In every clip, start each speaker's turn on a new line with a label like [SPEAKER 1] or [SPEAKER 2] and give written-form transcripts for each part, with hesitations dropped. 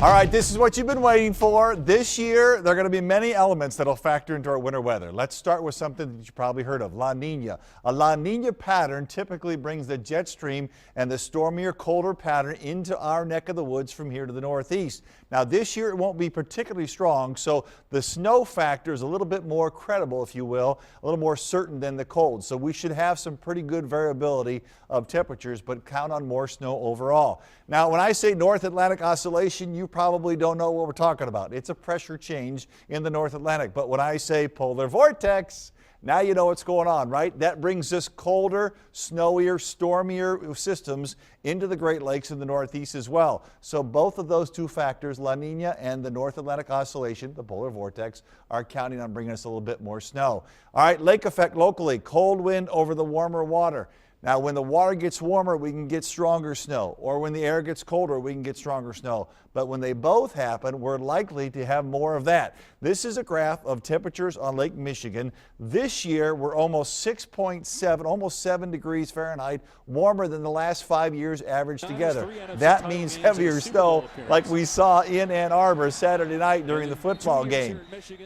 [SPEAKER 1] All right, this is what you've been waiting for. This year, there are going to be many elements that will factor into our winter weather. Let's start with something that you probably heard of, La Nina. A La Nina pattern typically brings the jet stream and the stormier, colder pattern into our neck of the woods from here to the northeast. Now, this year it won't be particularly strong, so the snow factor is a little bit more credible, if you will, a little more certain than the cold. So we should have some pretty good variability of temperatures, but count on more snow overall. Now, when I say North Atlantic oscillation, you probably don't know what we're talking about. It's a pressure change in the North Atlantic. But when I say polar vortex, now you know what's going on, right? That brings us colder, snowier, stormier systems into the Great Lakes in the Northeast as well. So both of those two factors, La Nina and the North Atlantic oscillation, the polar vortex, are counting on bringing us a little bit more snow. All right, lake effect locally, cold wind over the warmer water. Now, when the water gets warmer, we can get stronger snow, or when the air gets colder, we can get stronger snow. But when they both happen, we're likely to have more of that. This is a graph of temperatures on Lake Michigan. This year, we're almost 6.7, almost 7 degrees Fahrenheit warmer than the last 5 years averaged together. That means heavier snow like we saw in Ann Arbor Saturday night during the football game.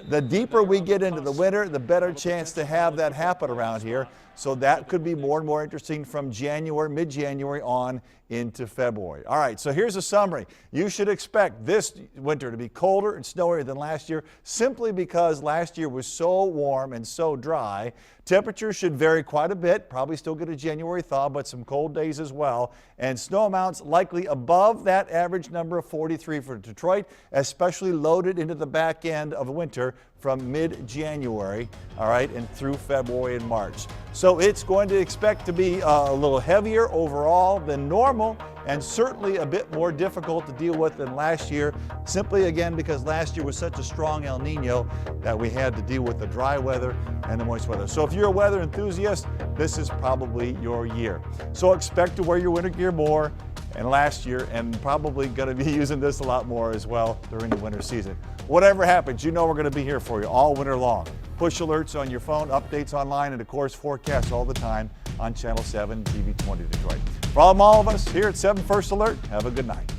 [SPEAKER 1] The deeper we get into the winter, the better chance to have that happen around here. So that could be more and more interesting from January, mid-January on into February. All right, so here's a summary. You should expect this winter to be colder and snowier than last year simply because last year was so warm and so dry. Temperatures should vary quite a bit, probably still get a January thaw, but some cold days as well. And snow amounts likely above that average number of 43 for Detroit, especially loaded into the back end of winter from mid-January, all right, and through February and March. So it's going to expect to be a little heavier overall than normal and certainly a bit more difficult to deal with than last year, simply again because last year was such a strong El Nino that we had to deal with the dry weather and the moist weather. So if you're a weather enthusiast, this is probably your year. So expect to wear your winter gear more and last year, and probably going to be using this a lot more as well during the winter season. Whatever happens, you know we're going to be here for you all winter long. Push alerts on your phone, updates online, and of course forecasts all the time on Channel 7 TV 20 Detroit. For all of us here at 7 First Alert, have a good night.